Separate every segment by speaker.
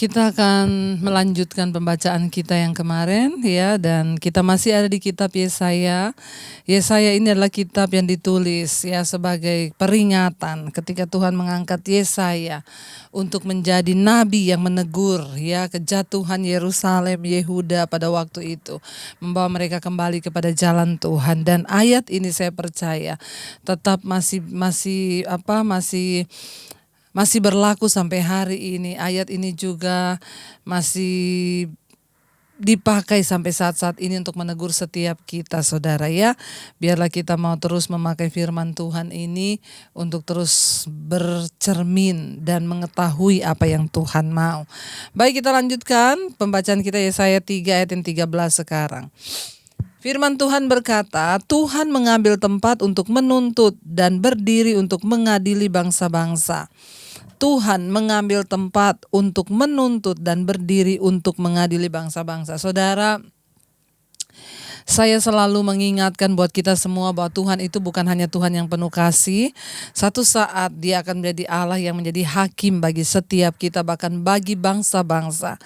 Speaker 1: Kita akan melanjutkan pembacaan kita yang kemarin ya, dan kita masih ada di kitab Yesaya. Yesaya ini adalah kitab yang ditulis ya sebagai peringatan ketika Tuhan mengangkat Yesaya untuk menjadi nabi yang menegur ya kejatuhan Yerusalem, Yehuda pada waktu itu, membawa mereka kembali kepada jalan Tuhan. Dan ayat ini saya percaya tetap masih berlaku sampai hari ini. Ayat ini juga masih dipakai sampai saat-saat ini untuk menegur setiap kita, saudara ya. Biarlah kita mau terus memakai firman Tuhan ini untuk terus bercermin dan mengetahui apa yang Tuhan mau. Baik, kita lanjutkan pembacaan kita Yesaya 3 ayat yang 13 sekarang. Firman Tuhan berkata, Tuhan mengambil tempat untuk menuntut dan berdiri untuk mengadili bangsa-bangsa. Tuhan mengambil tempat untuk menuntut dan berdiri untuk mengadili bangsa-bangsa. Saudara, saya selalu mengingatkan buat kita semua bahwa Tuhan itu bukan hanya Tuhan yang penuh kasih. Satu saat Dia akan menjadi Allah yang menjadi hakim bagi setiap kita, bahkan bagi bangsa-bangsa.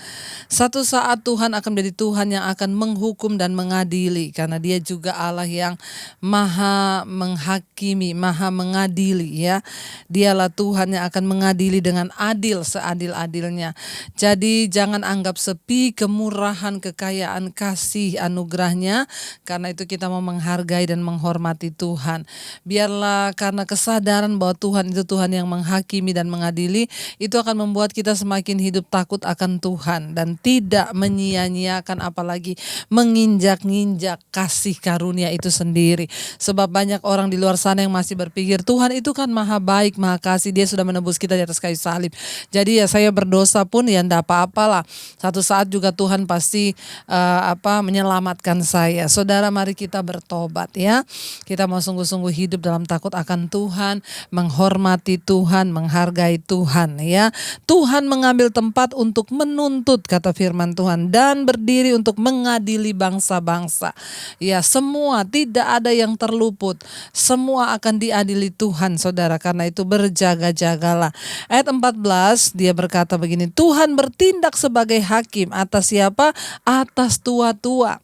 Speaker 1: Satu saat Tuhan akan menjadi Tuhan yang akan menghukum dan mengadili, karena Dia juga Allah yang maha menghakimi, maha mengadili ya. Dialah Tuhan yang akan mengadili dengan adil seadil-adilnya. Jadi jangan anggap sepi kemurahan, kekayaan, kasih, anugerahnya. Karena itu kita mau menghargai dan menghormati Tuhan. Biarlah karena kesadaran bahwa Tuhan itu Tuhan yang menghakimi dan mengadili, itu akan membuat kita semakin hidup takut akan Tuhan dan tidak menyia-nyiakan, apalagi menginjak-nginjak kasih karunia itu sendiri. Sebab banyak orang di luar sana yang masih berpikir Tuhan itu kan maha baik, maha kasih, Dia sudah menebus kita di atas kayu salib. Jadi ya saya berdosa pun ya enggak apa-apalah. Satu saat juga Tuhan pasti menyelamatkan saya. Saudara, mari kita bertobat ya. Kita mau sungguh-sungguh hidup dalam takut akan Tuhan, menghormati Tuhan, menghargai Tuhan ya. Tuhan mengambil tempat untuk menuntut, kata firman Tuhan, dan berdiri untuk mengadili bangsa-bangsa. Ya, semua, tidak ada yang terluput. Semua akan diadili Tuhan, saudara. Karena itu berjaga-jagalah. Ayat 14 dia berkata begini, Tuhan bertindak sebagai hakim atas siapa? Atas tua-tua.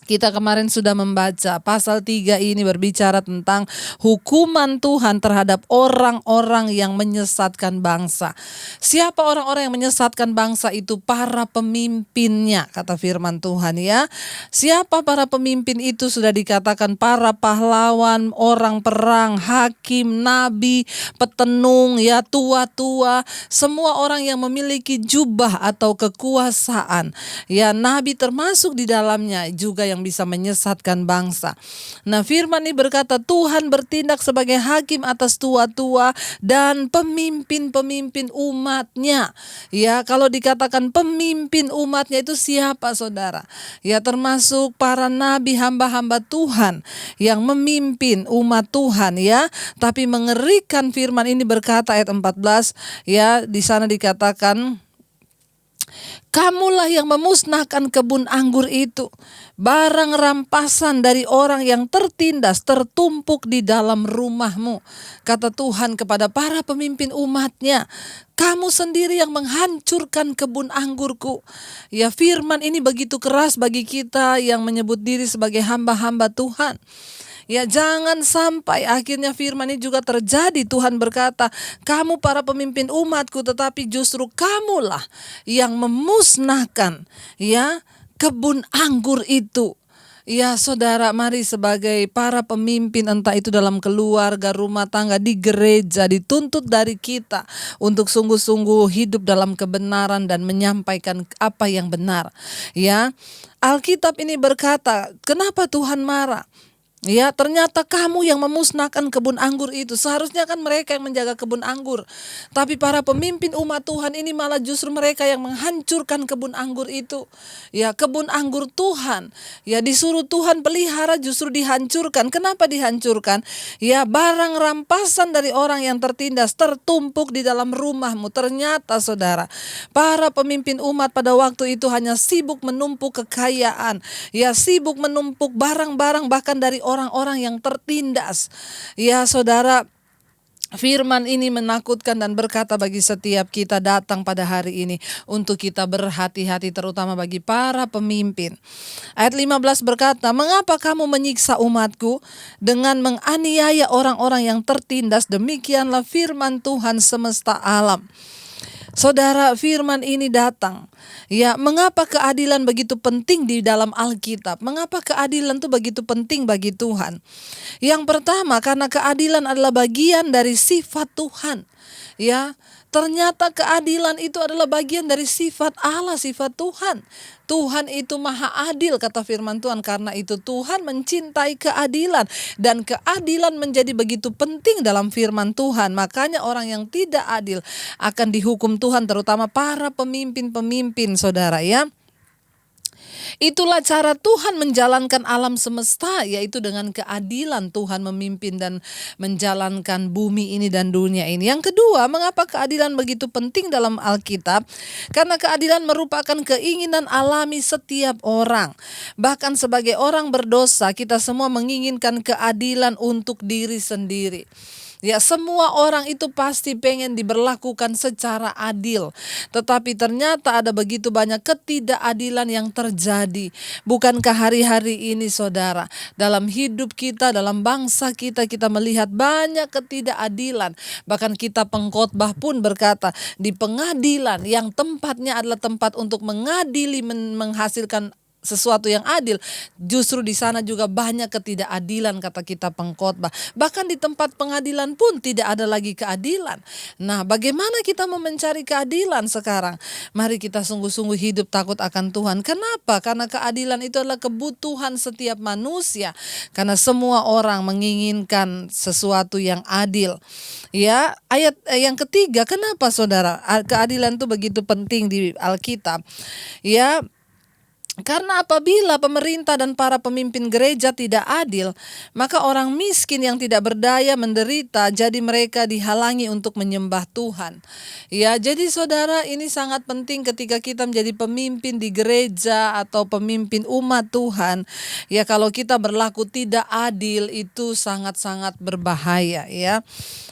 Speaker 1: Kita kemarin sudah membaca pasal 3 ini berbicara tentang hukuman Tuhan terhadap orang-orang yang menyesatkan bangsa. Siapa orang-orang yang menyesatkan bangsa itu? Para pemimpinnya, kata firman Tuhan ya. Siapa para pemimpin itu? Sudah dikatakan para pahlawan, orang perang, hakim, nabi, petenung ya, tua-tua, semua orang yang memiliki jubah atau kekuasaan. Ya, nabi termasuk di dalamnya juga yang bisa menyesatkan bangsa. Nah, firman ini berkata Tuhan bertindak sebagai hakim atas tua-tua dan pemimpin-pemimpin umatnya. Ya, kalau dikatakan pemimpin umatnya itu siapa, saudara? Ya, termasuk para nabi, hamba-hamba Tuhan yang memimpin umat Tuhan ya. Tapi mengerikan firman ini berkata ayat 14 ya, di sana dikatakan kamulah yang memusnahkan kebun anggur itu. Barang rampasan dari orang yang tertindas tertumpuk di dalam rumahmu. Kata Tuhan kepada para pemimpin umatnya, kamu sendiri yang menghancurkan kebun anggurku. Ya, firman ini begitu keras bagi kita yang menyebut diri sebagai hamba-hamba Tuhan. Ya, jangan sampai akhirnya firman ini juga terjadi. Tuhan berkata, kamu para pemimpin umatku, tetapi justru kamulah yang memusnahkan ya kebun anggur itu. Ya, saudara, mari sebagai para pemimpin, entah itu dalam keluarga, rumah tangga, di gereja, dituntut dari kita untuk sungguh-sungguh hidup dalam kebenaran dan menyampaikan apa yang benar. Ya, Alkitab ini berkata, kenapa Tuhan marah? Ya, ternyata kamu yang memusnahkan kebun anggur itu. Seharusnya kan mereka yang menjaga kebun anggur. Tapi para pemimpin umat Tuhan ini malah justru mereka yang menghancurkan kebun anggur itu. Ya, kebun anggur Tuhan. Ya, disuruh Tuhan pelihara justru dihancurkan. Kenapa dihancurkan? Ya, barang rampasan dari orang yang tertindas tertumpuk di dalam rumahmu. Ternyata, saudara, para pemimpin umat pada waktu itu hanya sibuk menumpuk kekayaan. Ya, sibuk menumpuk barang-barang bahkan dari orang-orang yang tertindas. Ya, saudara, Firman ini menakutkan dan berkata bagi setiap kita datang pada hari ini untuk kita berhati-hati, terutama bagi para pemimpin. Ayat 15 berkata, "Mengapa kamu menyiksa umatku dengan menganiaya orang-orang yang tertindas? Demikianlah firman Tuhan semesta alam." Saudara, firman ini datang. Ya, mengapa keadilan begitu penting di dalam Alkitab? Mengapa keadilan itu begitu penting bagi Tuhan? Yang pertama, karena keadilan adalah bagian dari sifat Tuhan. Ya, ternyata keadilan itu adalah bagian dari sifat Allah, sifat Tuhan. Tuhan itu maha adil, kata firman Tuhan. Karena itu Tuhan mencintai keadilan. Dan keadilan menjadi begitu penting dalam firman Tuhan. Makanya orang yang tidak adil akan dihukum Tuhan, terutama para pemimpin-pemimpin, saudara ya. Itulah cara Tuhan menjalankan alam semesta, yaitu dengan keadilan Tuhan memimpin dan menjalankan bumi ini dan dunia ini. Yang kedua, mengapa keadilan begitu penting dalam Alkitab? Karena keadilan merupakan keinginan alami setiap orang. Bahkan sebagai orang berdosa, kita semua menginginkan keadilan untuk diri sendiri. Ya, semua orang itu pasti pengen diberlakukan secara adil. Tetapi ternyata ada begitu banyak ketidakadilan yang terjadi. Bukankah hari-hari ini, saudara, dalam hidup kita, dalam bangsa kita, kita melihat banyak ketidakadilan. Bahkan kitab Pengkhotbah pun berkata, di pengadilan yang tempatnya adalah tempat untuk mengadili, menghasilkan sesuatu yang adil, justru di sana juga banyak ketidakadilan, kata kitab Pengkhotbah. Bahkan di tempat pengadilan pun tidak ada lagi keadilan. Nah, bagaimana kita mau mencari keadilan sekarang? Mari kita sungguh-sungguh hidup takut akan Tuhan. Kenapa? Karena keadilan itu adalah kebutuhan setiap manusia. Karena semua orang menginginkan sesuatu yang adil. Ya, ayat yang ketiga, kenapa saudara keadilan itu begitu penting di Alkitab? Ya, karena apabila pemerintah dan para pemimpin gereja tidak adil, maka orang miskin yang tidak berdaya menderita, jadi mereka dihalangi untuk menyembah Tuhan. Ya, jadi saudara, ini sangat penting ketika kita menjadi pemimpin di gereja atau pemimpin umat Tuhan. Ya, kalau kita berlaku tidak adil itu sangat-sangat berbahaya ya.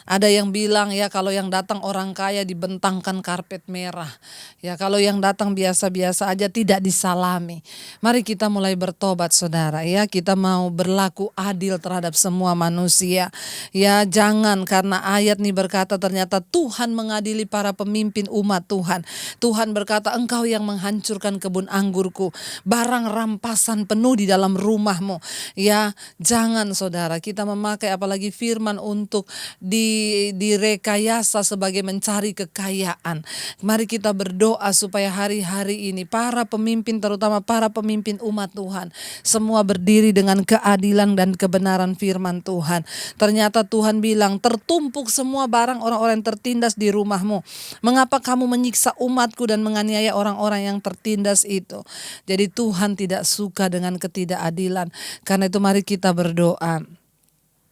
Speaker 1: Ada yang bilang ya, kalau yang datang orang kaya dibentangkan karpet merah. Ya, kalau yang datang biasa-biasa aja tidak disalami. Mari kita mulai bertobat, saudara ya. Kita mau berlaku adil terhadap semua manusia. Ya, jangan karena ayat ini berkata ternyata Tuhan mengadili para pemimpin umat Tuhan. Tuhan berkata, engkau yang menghancurkan kebun anggurku, barang rampasan penuh di dalam rumahmu. Ya, jangan saudara kita memakai apalagi firman untuk direkayasa sebagai mencari kekayaan. Mari kita berdoa supaya hari-hari ini para pemimpin, terutama para pemimpin umat Tuhan, semua berdiri dengan keadilan dan kebenaran firman Tuhan. Ternyata Tuhan bilang, tertumpuk semua barang orang-orang yang tertindas di rumahmu. Mengapa kamu menyiksa umatku dan menganiaya orang-orang yang tertindas itu? Jadi Tuhan tidak suka dengan ketidakadilan. Karena itu mari kita berdoa.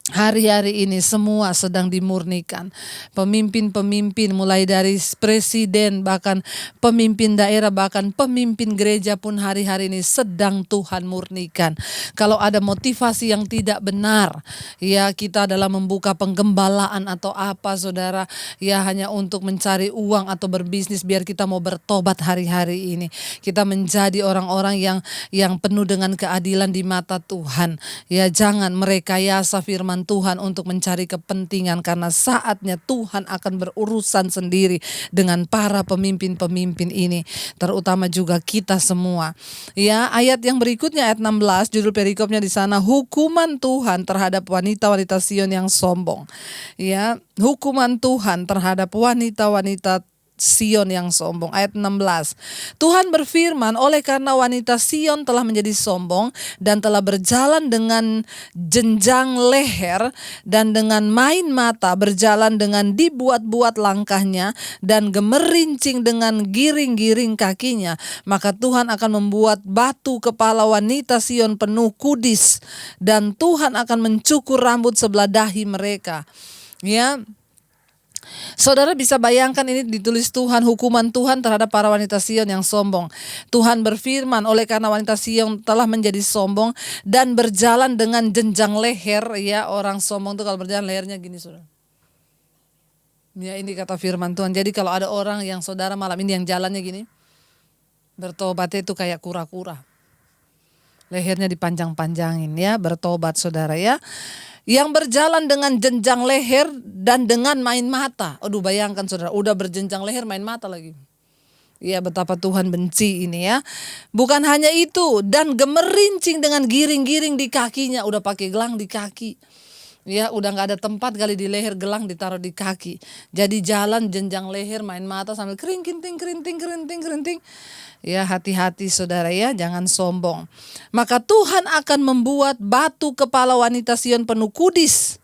Speaker 1: Hari-hari ini semua sedang dimurnikan. Pemimpin-pemimpin mulai dari presiden, bahkan pemimpin daerah, bahkan pemimpin gereja pun hari-hari ini sedang Tuhan murnikan. Kalau ada motivasi yang tidak benar, ya kita dalam membuka penggembalaan atau apa saudara, ya hanya untuk mencari uang atau berbisnis biar kita mau bertobat hari-hari ini. Kita menjadi orang-orang yang penuh dengan keadilan di mata Tuhan. Ya, jangan merekayasa firman Tuhan untuk mencari kepentingan, karena saatnya Tuhan akan berurusan sendiri dengan para pemimpin-pemimpin ini, terutama juga kita semua. Ya, ayat yang berikutnya ayat 16, judul perikopnya di sana, hukuman Tuhan terhadap wanita-wanita Sion yang sombong. Ya, hukuman Tuhan terhadap wanita-wanita Sion yang sombong. Ayat 16. Tuhan berfirman, oleh karena wanita Sion telah menjadi sombong dan telah berjalan dengan jenjang leher dan dengan main mata, berjalan dengan dibuat-buat langkahnya dan gemerincing dengan giring-giring kakinya, maka Tuhan akan membuat batu kepala wanita Sion penuh kudis dan Tuhan akan mencukur rambut sebelah dahi mereka. Ya, saudara bisa bayangkan ini ditulis Tuhan, hukuman Tuhan terhadap para wanita Sion yang sombong. Tuhan berfirman, oleh karena wanita Sion telah menjadi sombong dan berjalan dengan jenjang leher. Ya, orang sombong itu kalau berjalan lehernya gini saudara. Ya, ini kata firman Tuhan. Jadi kalau ada orang yang saudara malam ini yang jalannya gini, bertobatnya itu kayak kura-kura. Lehernya dipanjang-panjangin ya, bertobat saudara ya. Yang berjalan dengan jenjang leher dan dengan main mata. Aduh, bayangkan saudara, udah berjenjang leher main mata lagi. Ya, betapa Tuhan benci ini ya. Bukan hanya itu, dan gemerincing dengan giring-giring di kakinya. Udah pakai gelang di kaki. Ya, udah gak ada tempat kali di leher, gelang ditaruh di kaki. Jadi jalan jenjang leher main mata sambil kerinting, kerinting, kerinting, kerinting. Ya, hati-hati saudara ya, jangan sombong. Maka Tuhan akan membuat batu kepala wanita Sion penuh kudis.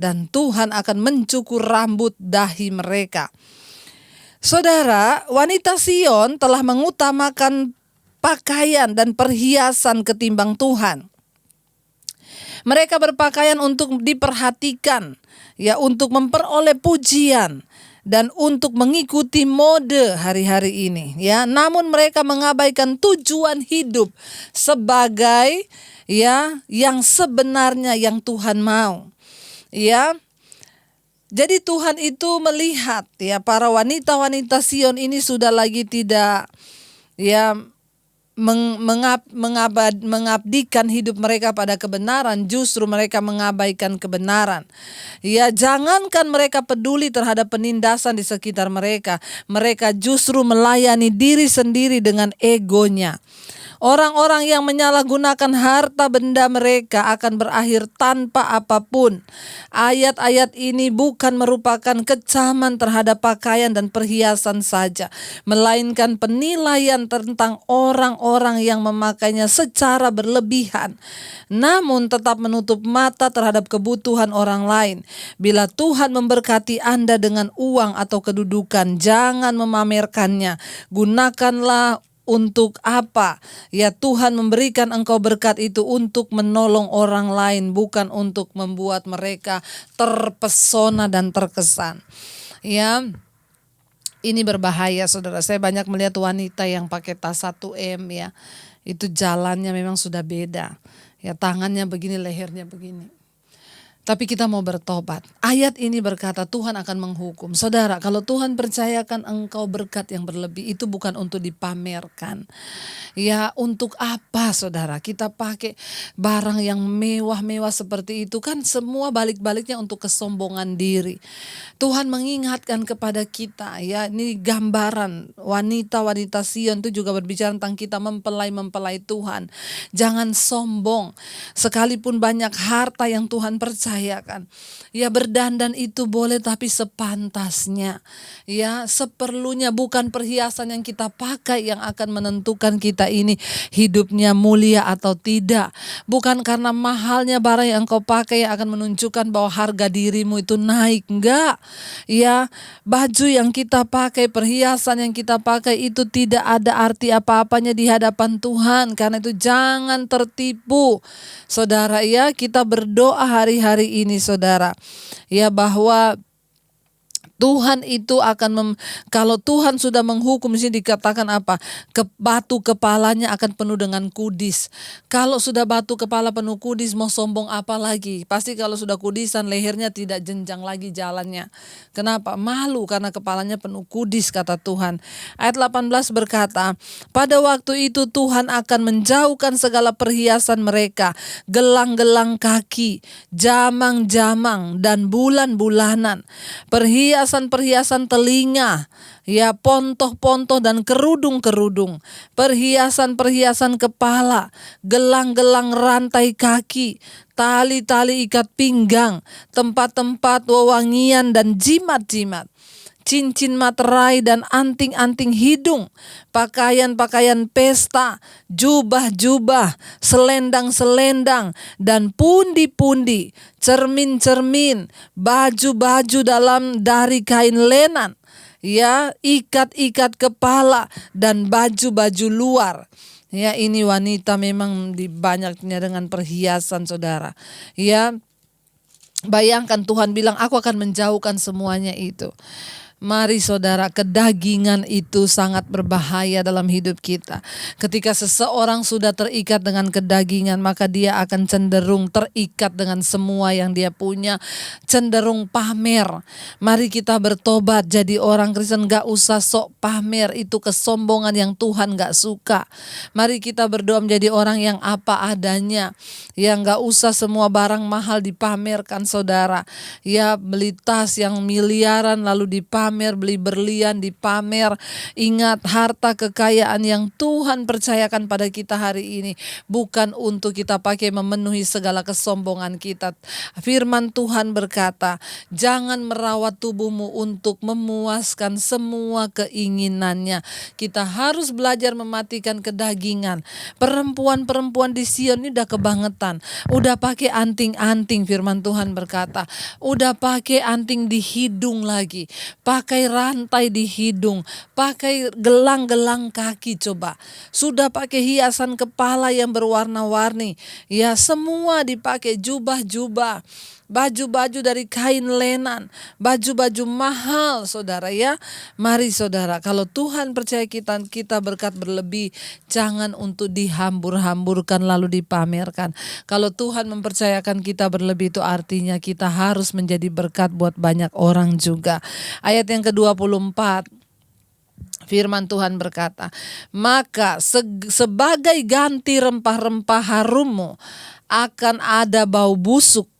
Speaker 1: Dan Tuhan akan mencukur rambut dahi mereka. Saudara, wanita Sion telah mengutamakan pakaian dan perhiasan ketimbang Tuhan. Mereka berpakaian untuk diperhatikan, ya, untuk memperoleh pujian dan untuk mengikuti mode hari-hari ini, ya. Namun mereka mengabaikan tujuan hidup sebagai ya yang sebenarnya yang Tuhan mau. Ya. Jadi Tuhan itu melihat ya para wanita-wanita Sion ini sudah lagi tidak ya mengabdikan hidup mereka pada kebenaran, justru mereka mengabaikan kebenaran. Ya, jangankan mereka peduli terhadap penindasan di sekitar mereka, mereka justru melayani diri sendiri dengan egonya. Orang-orang yang menyalahgunakan harta benda mereka akan berakhir tanpa apapun. Ayat-ayat ini bukan merupakan kecaman terhadap pakaian dan perhiasan saja, melainkan penilaian tentang orang-orang yang memakainya secara berlebihan, namun tetap menutup mata terhadap kebutuhan orang lain. Bila Tuhan memberkati Anda dengan uang atau kedudukan, jangan memamerkannya. Gunakanlah untuk apa? Ya, Tuhan memberikan engkau berkat itu untuk menolong orang lain, bukan untuk membuat mereka terpesona dan terkesan. Ya, ini berbahaya saudara. Saya banyak melihat wanita yang pakai tas 1M ya. Itu jalannya memang sudah beda. Ya, tangannya begini, lehernya begini. Tapi kita mau bertobat. Ayat ini berkata Tuhan akan menghukum. Saudara, kalau Tuhan percayakan engkau berkat yang berlebih, itu bukan untuk dipamerkan. Ya, untuk apa saudara kita pakai barang yang mewah-mewah seperti itu? Kan semua balik-baliknya untuk kesombongan diri. Tuhan mengingatkan kepada kita ya, ini gambaran wanita-wanita Sion itu juga berbicara tentang kita mempelai Tuhan. Jangan sombong. Sekalipun banyak harta yang Tuhan percayakan, ya, berdandan itu boleh tapi sepantasnya, ya, seperlunya. Bukan perhiasan yang kita pakai yang akan menentukan kita ini hidupnya mulia atau tidak. Bukan karena mahalnya barang yang engkau pakai yang akan menunjukkan bahwa harga dirimu itu naik. Enggak, ya, baju yang kita pakai, perhiasan yang kita pakai itu tidak ada arti apa-apanya di hadapan Tuhan. Karena itu jangan tertipu saudara ya. Kita berdoa hari-hari ini saudara ya, bahwa Tuhan itu akan kalau Tuhan sudah menghukum, di sini dikatakan apa? Batu kepalanya akan penuh dengan kudis. Kalau sudah batu kepala penuh kudis, mau sombong apa lagi? Pasti kalau sudah kudisan, lehernya tidak jenjang lagi jalannya. Kenapa? Malu karena kepalanya penuh kudis, kata Tuhan. Ayat 18 berkata, pada waktu itu Tuhan akan menjauhkan segala perhiasan mereka, gelang-gelang kaki, jamang-jamang, dan bulan-bulanan, perhiasan telinga, ya, pontoh-pontoh dan kerudung-kerudung, perhiasan-perhiasan kepala, gelang-gelang rantai kaki, tali-tali ikat pinggang, tempat-tempat wewangian dan jimat-jimat, cincin materai dan anting-anting hidung, pakaian-pakaian pesta, jubah-jubah, selendang-selendang, dan pundi-pundi, cermin-cermin, baju-baju dari kain lenan, ya, ikat-ikat kepala, dan baju-baju luar. Ya, ini wanita memang banyaknya dengan perhiasan saudara. Ya, bayangkan Tuhan bilang aku akan menjauhkan semuanya itu. Mari saudara, kedagingan itu sangat berbahaya dalam hidup kita. Ketika seseorang sudah terikat dengan kedagingan, maka dia akan cenderung terikat dengan semua yang dia punya, cenderung pamer. Mari kita bertobat jadi orang Kristen, gak usah sok pamer, itu kesombongan yang Tuhan gak suka. Mari kita berdoa menjadi orang yang apa adanya, yang gak usah semua barang mahal dipamerkan saudara. Ya, beli tas yang miliaran lalu dipamer, beli berlian dipamer. Ingat, harta kekayaan yang Tuhan percayakan pada kita hari ini bukan untuk kita pakai memenuhi segala kesombongan kita. Firman Tuhan berkata, jangan merawat tubuhmu untuk memuaskan semua keinginannya. Kita harus belajar mematikan kedagingan. Perempuan-perempuan di Sion ini udah kebangetan, udah pakai anting-anting, firman Tuhan berkata, udah pakai anting di hidung lagi, pakai rantai di hidung, pakai gelang-gelang kaki, coba. Sudah pakai hiasan kepala yang berwarna-warni. Ya, semua dipakai, jubah-jubah, baju-baju dari kain lenan, baju-baju mahal saudara ya. Mari saudara, kalau Tuhan percaya kita berkat berlebih, jangan untuk dihambur-hamburkan lalu dipamerkan. Kalau Tuhan mempercayakan kita berlebih, itu artinya kita harus menjadi berkat buat banyak orang juga. Ayat yang ke-24, firman Tuhan berkata, maka sebagai ganti rempah-rempah harummu akan ada bau busuk,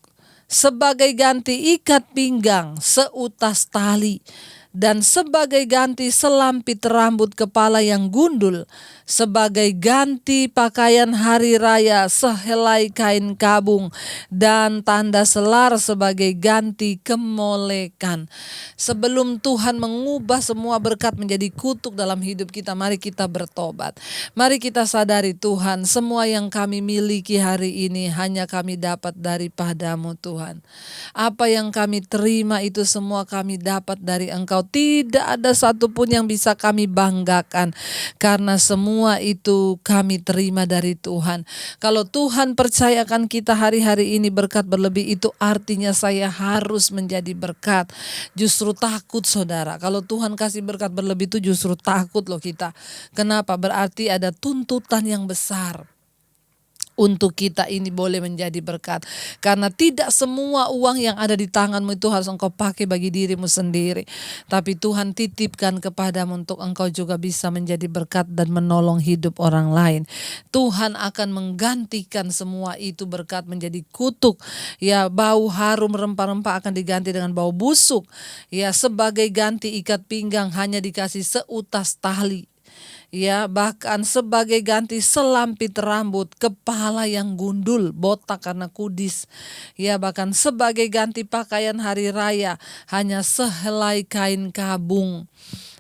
Speaker 1: sebagai ganti ikat pinggang seutas tali, dan sebagai ganti selampit rambut kepala yang gundul, sebagai ganti pakaian hari raya sehelai kain kabung, dan tanda selar sebagai ganti kemolekan. Sebelum Tuhan mengubah semua berkat menjadi kutuk dalam hidup kita, mari kita bertobat. Mari kita sadari, Tuhan, semua yang kami miliki hari ini hanya kami dapat daripada-Mu Tuhan. Apa yang kami terima itu semua kami dapat dari Engkau. Tidak ada satupun yang bisa kami banggakan, karena semua itu kami terima dari Tuhan. Kalau Tuhan percayakan kita hari-hari ini berkat berlebih, itu artinya saya harus menjadi berkat. Justru takut saudara, kalau Tuhan kasih berkat berlebih itu justru takut loh kita. Kenapa? Berarti ada tuntutan yang besar untuk kita ini boleh menjadi berkat. Karena tidak semua uang yang ada di tanganmu itu harus engkau pakai bagi dirimu sendiri, tapi Tuhan titipkan kepadamu untuk engkau juga bisa menjadi berkat dan menolong hidup orang lain. Tuhan akan menggantikan semua itu berkat menjadi kutuk. Ya, bau harum rempah-rempah akan diganti dengan bau busuk. Ya, sebagai ganti ikat pinggang hanya dikasih seutas tali. Ya, bahkan sebagai ganti selampit rambut kepala yang gundul, botak karena kudis. Ya, bahkan sebagai ganti pakaian hari raya hanya sehelai kain kabung.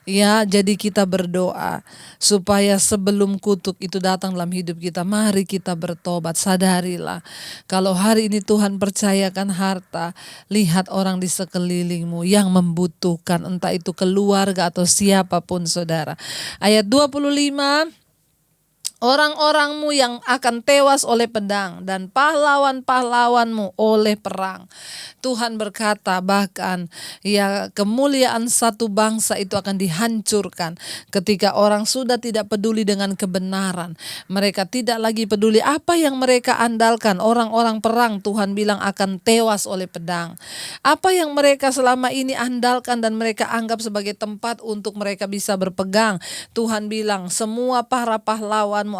Speaker 1: Ya, jadi kita berdoa supaya sebelum kutuk itu datang dalam hidup kita, mari kita bertobat. Sadarilah, kalau hari ini Tuhan percayakan harta, lihat orang di sekelilingmu yang membutuhkan, entah itu keluarga atau siapapun saudara. Ayat 25, orang-orangmu yang akan tewas oleh pedang dan pahlawan-pahlawanmu oleh perang. Tuhan berkata bahkan ya, kemuliaan satu bangsa itu akan dihancurkan ketika orang sudah tidak peduli dengan kebenaran. Mereka tidak lagi peduli apa yang mereka andalkan. Orang-orang perang Tuhan bilang akan tewas oleh pedang. Apa yang mereka selama ini andalkan dan mereka anggap sebagai tempat untuk mereka bisa berpegang, Tuhan bilang semua para pahlawanmu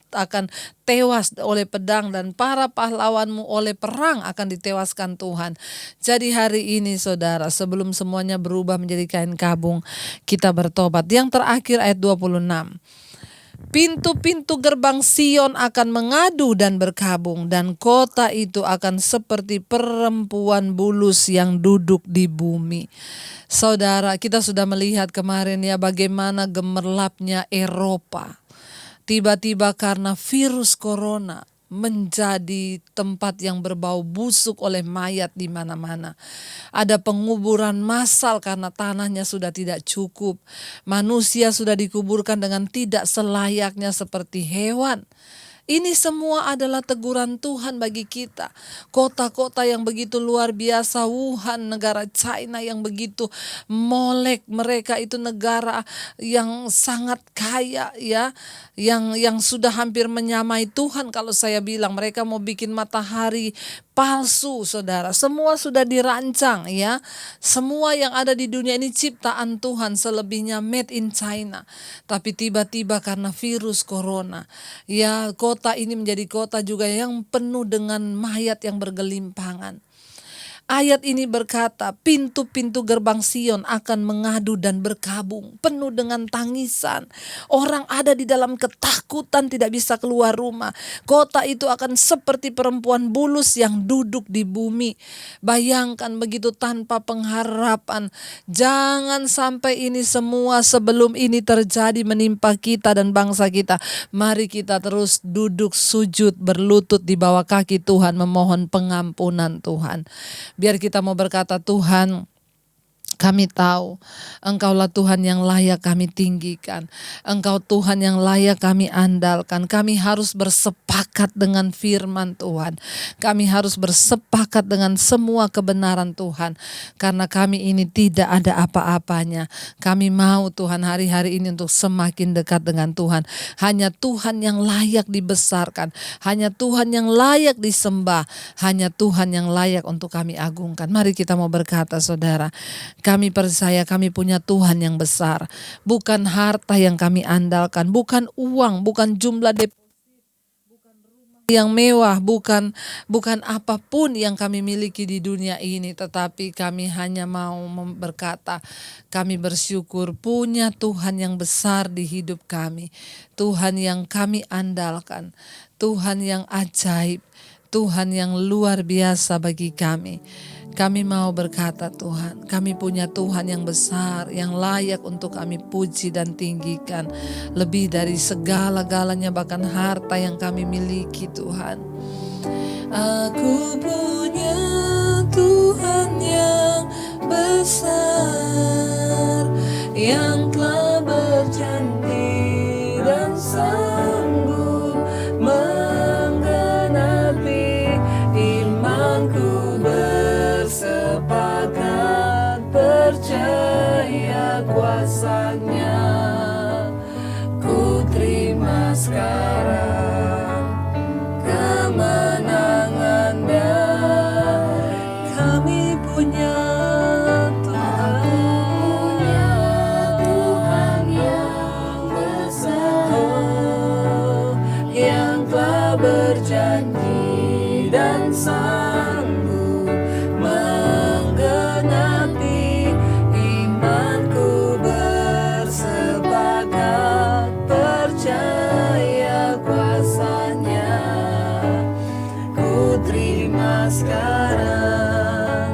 Speaker 1: akan tewas oleh pedang dan para pahlawanmu oleh perang akan ditewaskan Tuhan. Jadi hari ini saudara, sebelum semuanya berubah menjadi kain kabung, kita bertobat. Yang terakhir ayat 26. Pintu-pintu gerbang Sion akan mengadu dan berkabung, dan kota itu akan seperti perempuan bulus yang duduk di bumi. Saudara, kita sudah melihat kemarin ya bagaimana gemerlapnya Eropa. Tiba-tiba karena virus corona menjadi tempat yang berbau busuk oleh mayat di mana-mana. Ada penguburan massal karena tanahnya sudah tidak cukup. Manusia sudah dikuburkan dengan tidak selayaknya seperti hewan. Ini semua adalah teguran Tuhan bagi kita. Kota-kota yang begitu luar biasa, Wuhan, negara China yang begitu molek, mereka itu negara yang sangat kaya ya, yang sudah hampir menyamai Tuhan. Kalau saya bilang mereka mau bikin matahari palsu, saudara. Semua sudah dirancang ya. Semua yang ada di dunia ini ciptaan Tuhan, selebihnya made in China. Tapi tiba-tiba karena virus corona, ya kota ini menjadi kota juga yang penuh dengan mayat yang bergelimpangan. Ayat ini berkata, pintu-pintu gerbang Sion akan mengadu dan berkabung, penuh dengan tangisan. Orang ada di dalam ketakutan, tidak bisa keluar rumah. Kota itu akan seperti perempuan bulus yang duduk di bumi. Bayangkan begitu tanpa pengharapan. Jangan sampai ini semua sebelum ini terjadi menimpa kita dan bangsa kita. Mari kita terus duduk sujud berlutut di bawah kaki Tuhan, memohon pengampunan Tuhan. Biar kita mau berkata, Tuhan, kami tahu Engkaulah Tuhan yang layak kami tinggikan. Engkau Tuhan yang layak kami andalkan. Kami harus bersepakat dengan firman Tuhan. Kami harus bersepakat dengan semua kebenaran Tuhan. Karena kami ini tidak ada apa-apanya. Kami mau Tuhan hari-hari ini untuk semakin dekat dengan Tuhan. Hanya Tuhan yang layak dibesarkan. Hanya Tuhan yang layak disembah. Hanya Tuhan yang layak untuk kami agungkan. Mari kita mau berkata, saudara, kami percaya kami punya Tuhan yang besar. Bukan harta yang kami andalkan, bukan uang, bukan jumlah deposit, bukan rumah yang mewah, bukan apapun yang kami miliki di dunia ini. Tetapi kami hanya mau berkata, kami bersyukur punya Tuhan yang besar di hidup kami. Tuhan yang kami andalkan, Tuhan yang ajaib, Tuhan yang luar biasa bagi kami. Kami mau berkata, Tuhan, kami punya Tuhan yang besar, yang layak untuk kami puji dan tinggikan. Lebih dari segala-galanya, bahkan harta yang kami miliki, Tuhan. Aku punya Tuhan yang besar, yang telah berjanji dan sanggup menggenapi imanku. Bersepakat percaya kuasanya, ku terima sekarang kemenangannya. Kami punya Tuhan yang besar, yang telah berjanji dan sanggup menggenapi imanku. Bersepakat percaya kuasanya, ku terima sekarang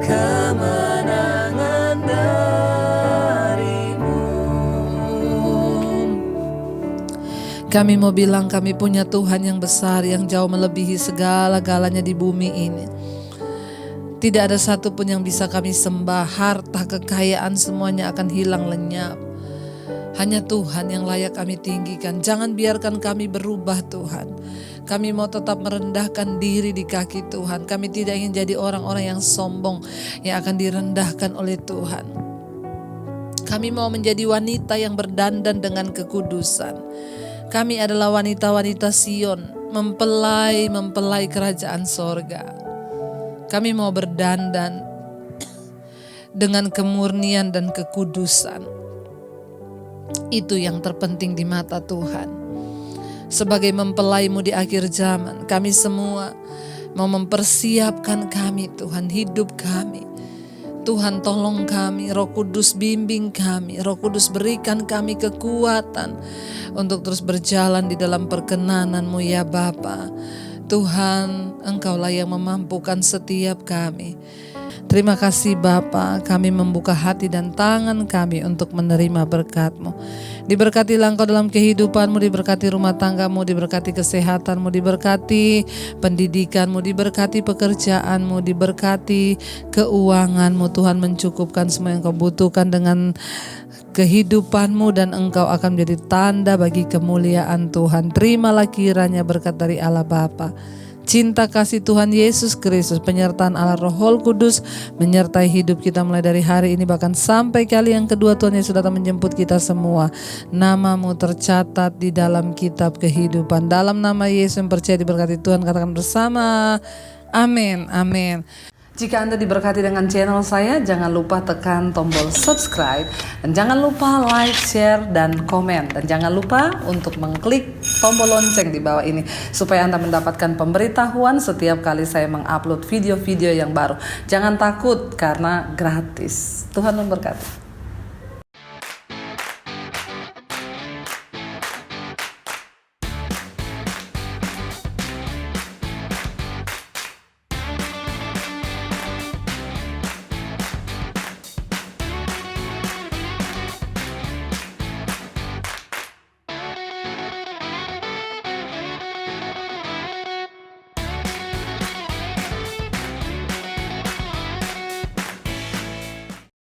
Speaker 1: kemenangan darimu. Kami mau bilang kami punya Tuhan yang besar, yang jauh melebihi segala-galanya di bumi ini. Tidak ada satupun yang bisa kami sembah. Harta, kekayaan semuanya akan hilang lenyap. Hanya Tuhan yang layak kami tinggikan. Jangan biarkan kami berubah, Tuhan. Kami mau tetap merendahkan diri di kaki Tuhan. Kami tidak ingin jadi orang-orang yang sombong, yang akan direndahkan oleh Tuhan. Kami mau menjadi wanita yang berdandan dengan kekudusan. Kami adalah wanita-wanita Sion, mempelai kerajaan sorga. Kami mau berdandan dengan kemurnian dan kekudusan. Itu yang terpenting di mata Tuhan. Sebagai mempelaimu di akhir zaman, kami semua mau mempersiapkan kami, Tuhan, hidup kami. Tuhan tolong kami, Roh Kudus bimbing kami, Roh Kudus berikan kami kekuatan untuk terus berjalan di dalam perkenanan-Mu ya Bapa. Tuhan, Engkaulah yang memampukan setiap kami. Terima kasih Bapa, kami membuka hati dan tangan kami untuk menerima berkat-Mu. Diberkatilah Engkau dalam kehidupan-Mu, diberkati rumah tangga-Mu, diberkati kesehatan-Mu, diberkati pendidikan-Mu, diberkati pekerjaan-Mu, diberkati keuangan-Mu. Tuhan mencukupkan semua yang Kau butuhkan dengan kehidupan-Mu, dan Engkau akan menjadi tanda bagi kemuliaan Tuhan. Terimalah kiranya berkat dari Allah Bapa, cinta kasih Tuhan Yesus Kristus, penyertaan Allah Roh Kudus menyertai hidup kita mulai dari hari ini bahkan sampai kali yang kedua Tuhan Yesus datang menjemput kita semua. Nama-Mu tercatat di dalam kitab kehidupan. Dalam nama Yesus yang percaya diberkati Tuhan, katakan bersama, amin, amin. Jika Anda diberkati dengan channel saya, jangan lupa tekan tombol subscribe, dan jangan lupa like, share, dan komen, dan jangan lupa untuk mengklik tombol lonceng di bawah ini supaya Anda mendapatkan pemberitahuan setiap kali saya mengupload video-video yang baru. Jangan takut karena gratis. Tuhan memberkati.